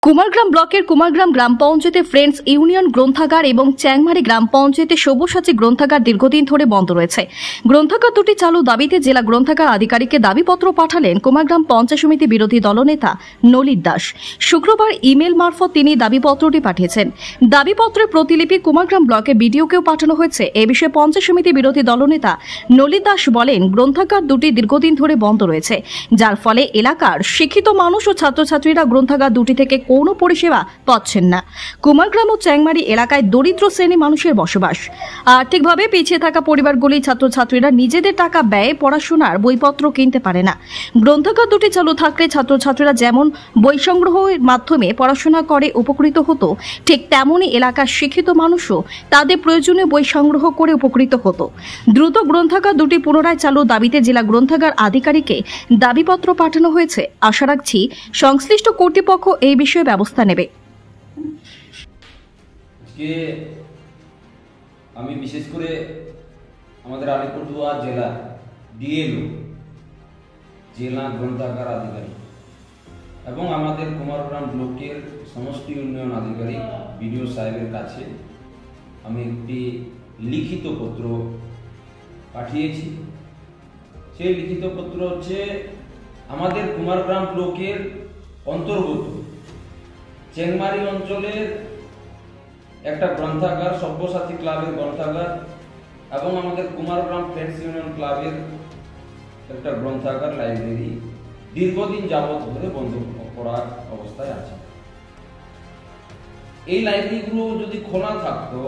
কুমারগ্রাম ব্লকের কুমারগ্রাম গ্রাম পঞ্চায়েতে friends union গ্রন্থাগার এবং চ্যাংমারি গ্রাম পঞ্চায়েতে সব্যসাচী গ্রন্থাগার দীর্ঘদিন ধরে বন্ধ রয়েছে। গ্রন্থাগার দুটি চালু দাবিতে জেলা গ্রন্থাগার আধিকারিককে দাবিপত্র পাঠালেন কুমারগ্রাম পঞ্চায়েত সমিতি বিরোধী দলনেতা নলিত দাস। শুক্রবার ইমেল মারফত তিনি দাবিপত্রটি পাঠিয়েছেন। দাবিপত্রের প্রতিলিপি কুমারগ্রাম ব্লকে বিডিওকেও পাঠানো হয়েছে। এ বিষয়ে পঞ্চায়েত সমিতি বিরোধী দলনেতা নলিত দাস বলেন, গ্রন্থাগার দুটি দীর্ঘদিন ধরে বন্ধ রয়েছে, যার ফলে এলাকার শিক্ষিত মানুষ ও ছাত্রছাত্রীরা গ্রন্থাগার দুটি থেকে কোনো পরিষেবা পাচ্ছেন না। কুমারগ্রাম ও চ্যাংমারি এলাকায় দরিদ্র শ্রেণী মানুষের বসবাস। আর্থিকভাবে পিছিয়ে থাকা পরিবারগুলি ছাত্রছাত্রীরা নিজেদের টাকা ব্যয়ে পড়াশোনার বইপত্র কিনতে পারে না। গ্রন্থাগার দুটি চালু থাকলে ছাত্রছাত্রীরা যেমন বই সংগ্রহের মাধ্যমে পড়াশোনা করে উপকৃত হতো, ঠিক তেমনই এলাকার শিক্ষিত মানুষও তাদের প্রয়োজনীয় বই সংগ্রহ করে উপকৃত হতো। দ্রুত গ্রন্থাগার দুটি পুনরায় চালু দাবিতে জেলা গ্রন্থাগার আধিকারিককে দাবিপত্র পাঠানো হয়েছে। আশা রাখছি সংশ্লিষ্ট কর্তৃপক্ষ এই বিষয়ে ব্যবস্থা নেবে। আমি বিশেষ করে আমাদের আলিপুরদুয়ার জেলা ডিএলও জেলা গ্রন্থাগার আধিকারিক এবং আমাদের কুমারগ্রাম ব্লকের সমষ্টি উন্নয়ন আধিকারিক বিডিও সাহেবের কাছে আমি একটি লিখিত পত্র পাঠিয়েছি। সেই লিখিত পত্র হচ্ছে আমাদের কুমারগ্রাম ব্লকের অন্তর্গত চেংমারি অঞ্চলের একটা গ্রন্থাগার, সব্যসাচী ক্লাবের গ্রন্থাগার এবং আমাদের কুমারগ্রাম ফ্রেন্ডস ইউনিয়ন ক্লাবের একটা গ্রন্থাগার লাইব্রেরি দীর্ঘদিন যাবৎ ধরে বন্ধ করার অবস্থায় আছে। এই লাইব্রেরিগুলো যদি খোলা থাকতো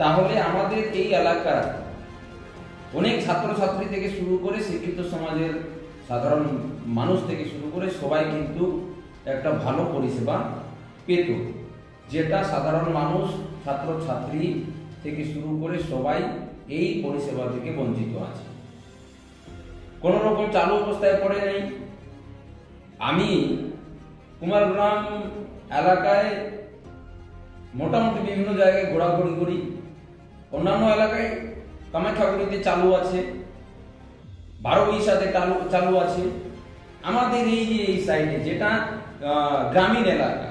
তাহলে আমাদের এই এলাকার অনেক ছাত্রছাত্রী থেকে শুরু করে শিক্ষিত সমাজের সাধারণ মানুষ থেকে শুরু করে সবাই কিন্তু একটা ভালো পরিষেবা পেত, যেটা সাধারণ মানুষ ছাত্রছাত্রী থেকে শুরু করে সবাই এই পরিষেবা থেকে বঞ্চিত আছে। কোন রকম চালু অবস্থায় পড়ে নেই। আমি কুমারগ্রাম এলাকায় মোটামুটি বিভিন্ন জায়গায় ঘোরাঘুরি করি। অন্যান্য এলাকায় কামাখ্যাগুড়িতে চালু আছে, 12 চালু আছে। আমাদের এই সাইডে যেটা গ্রামীণ এলাকা,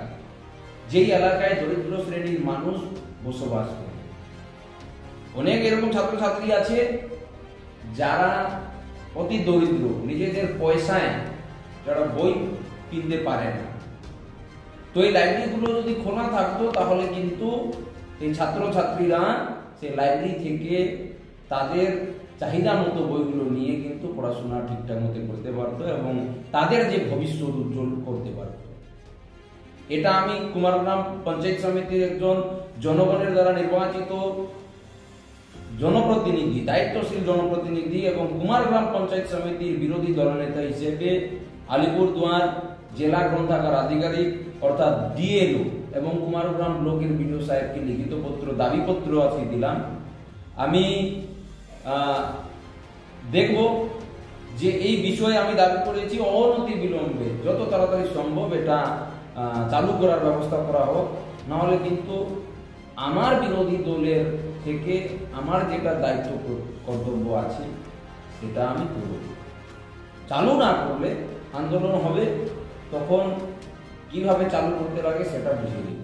যেই এলাকায় দরিদ্র শ্রেণীর মানুষ বসবাস করে, অনেক এরকম ছাত্রছাত্রী আছে যারা অতি দরিদ্র, নিজেদের পয়সায় যারা বই কিনতে পারে না। তো এই লাইব্রেরিগুলো যদি খোলা থাকতো তাহলে কিন্তু এই ছাত্রছাত্রীরা সেই লাইব্রেরি থেকে তাদের চাহিদা মতো বইগুলো নিয়ে কিন্তু পড়াশোনা ঠিকঠাক মতো করতে পারতো এবং তাদের যে ভবিষ্যৎ উজ্জ্বল করতে পারত। এটা আমি কুমারগ্রাম পঞ্চায়েত সমিতির একজন জনগণের দ্বারা নির্বাচিত জনপ্রতিনিধি, দায়িত্বশীল জনপ্রতিনিধি এবং কুমারগ্রাম পঞ্চায়েত সমিতির বিরোধী দলনেতা হিসেবে আলিপুরদুয়ার জেলা গ্রন্থাগার আধিকারিক অর্থাৎ ডিএলও এবং কুমারগ্রাম ব্লকের বিডিও সাহেবকে লিখিত পত্র, দাবিপত্র আজকে দিলাম। আমি দেখব যে এই বিষয়ে আমি দাবি করেছি অনতি বিলম্বে যত তাড়াতাড়ি সম্ভব এটা চালু করার ব্যবস্থা করা হোক, নাহলে কিন্তু আমার বিরোধী দলের থেকে আমার যেটা দায়িত্ব কর্তব্য আছে সেটা আমি করব। চালু না করলে আন্দোলন হবে, তখন কিভাবে চালু করতে লাগে সেটা বুঝিয়ে দিই।